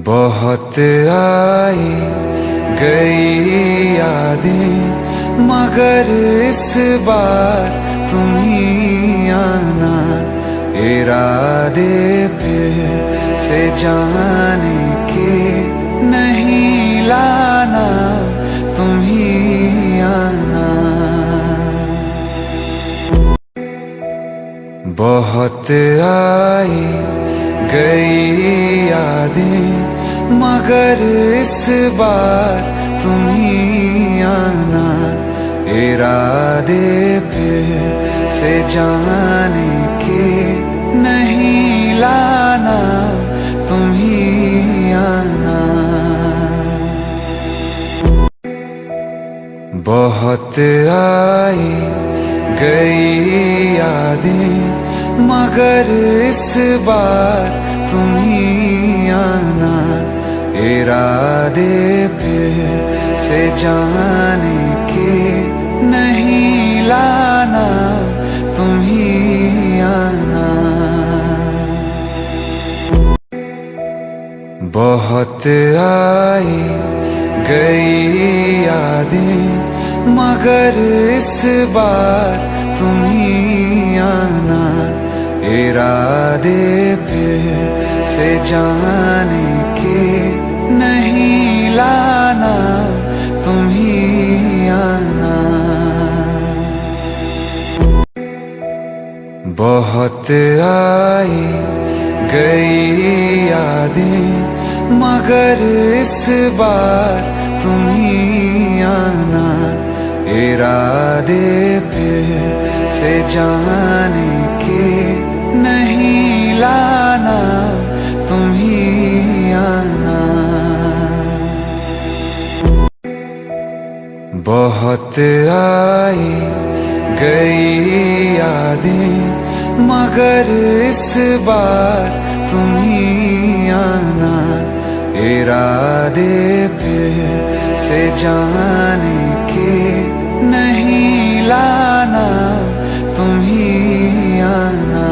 बहुत आई गई यादें मगर इस बार तुम ही आना, इरादे फिर से जाने के नहीं लाना, तुम ही आना। बहुत आई गई यादें मगर इस बार तुम ही आना, इरादे फिर से जाने के नहीं लाना, तुम ही आना। बहुत आई गई यादें मगर इस बार तुम ही आना, इरादे फिर से जाने के नहीं लाना, तुम ही आना। बहुत आई गई यादें मगर इस बार तुम ही आना, इरादे फिर से जाने के नहीं लाना, तुम ही आना। बहुत आई गई यादें मगर इस बार तुम ही आना, इरादे फिर से जाने के नहीं लाना, तुम ही आना। बहुत आई गई यादें मगर इस बार तुम ही आना, इरादे फिर से जाने के नहीं लाना, तुम ही आना।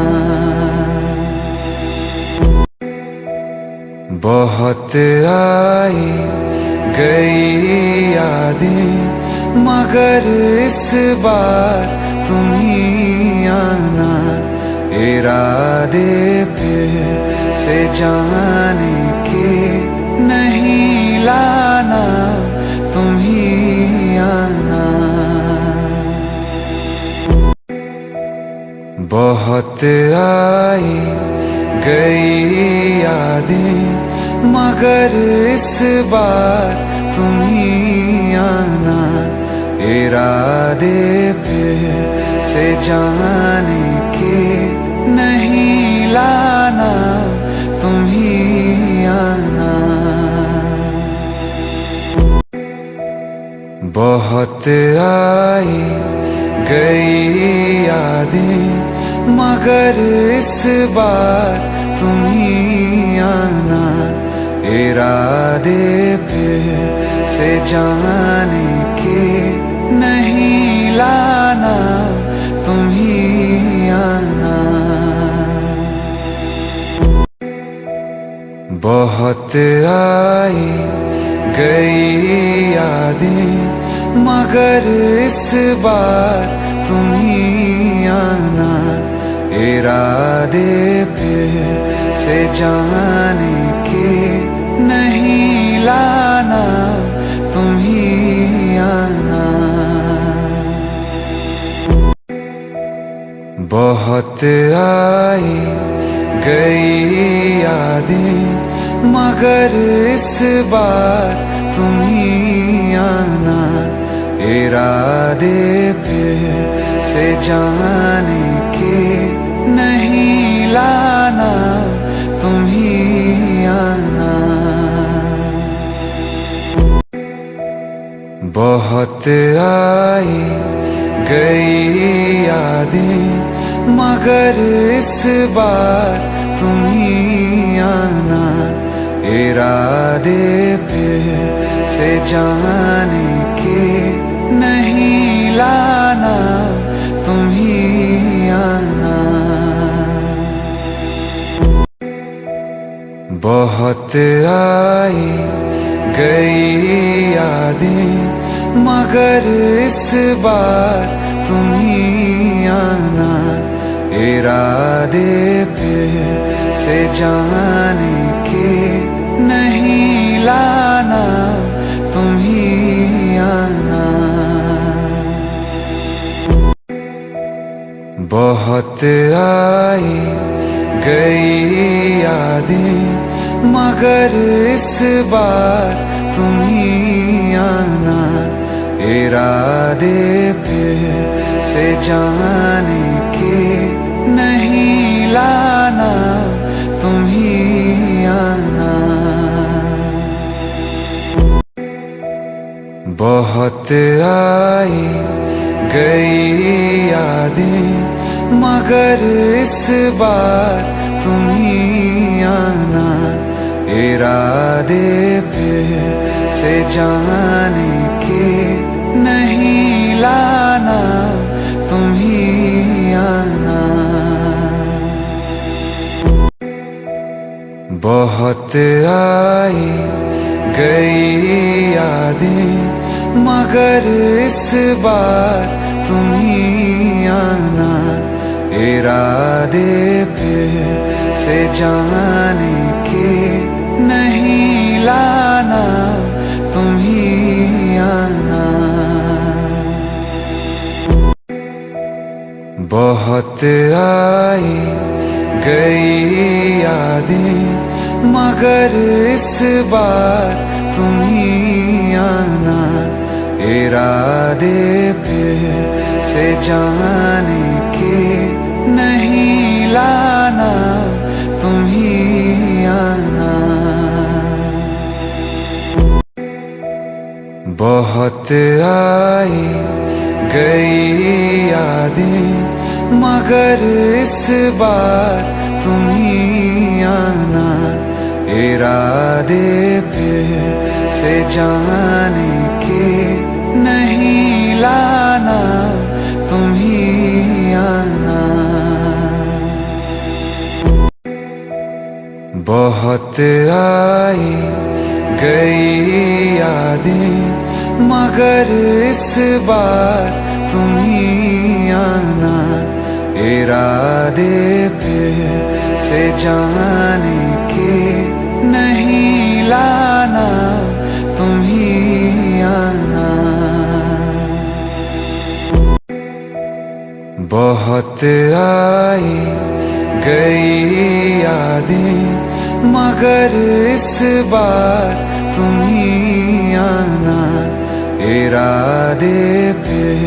बहुत आई गई यादें मगर इस बार तुम ही आना, इरादे फिर से जाने के नहीं लाना, तुम ही आना। बहुत आई गई यादें मगर इस बार तुम ही आना, इरादे फिर से जाने के नहीं लाना, तुम ही आना। बहुत आई गई यादें मगर इस बार तुम ही आना, इरादे फिर से जाने के नहीं लाना, तुम ही आना। बहुत आई गई यादें मगर इस बार तुम ही आना, इरादे फिर से जाने के नहीं लाना, तुम ही आना। बहुत आई गई यादें मगर इस बार तुम ही आना, इरादे फिर से जाने के नहीं लाना, तुम ही आना। बहुत आई गई यादें मगर इस बार तुम ही आना, इरादे फिर से जाने के नहीं लाना, तुम ही आना। बहुत आई गई यादें मगर इस बार तुम ही आना, इरादे फिर से जाने के नहीं लाना, तुम ही आना। बहुत आई गई यादें मगर इस बार तुम ही आना, इरादे फिर से जाने के नहीं लाना, तुम ही आना। बहुत आई गई यादें मगर इस बार तुम ही आना, इरादे फिर से जाने के नहीं लाना, तुम ही आना। बहुत आई गई यादें मगर इस बार तुम ही आना, इरादे फिर से जाने के नहीं लाना, तुम ही आना। बहुत आई गई यादें मगर इस बार तुम ही आना, इरादे फिर से जाने के नहीं लाना, तुम ही आना। बहुत आई गई यादें मगर इस बार तुम ही आना, इरादे फिर से जाने के नहीं लाना, तुम ही आना। बहुत आई गई यादें मगर इस बार तुम ही आना, इरादे फिर से जाने के नहीं लाना, तुम ही आना। बहुत आई गई यादें मगर इस बार तुम ही आना, इरादे फिर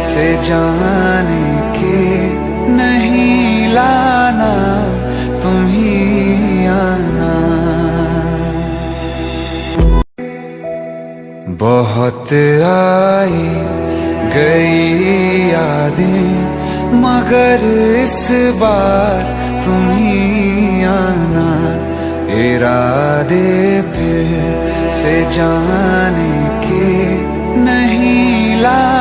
से जाने के नहीं लाना, तुम ही आना। बहुत आई गई यादें मगर इस बार तुम ही आना, इरादे फिर से जाने के नहीं लाना।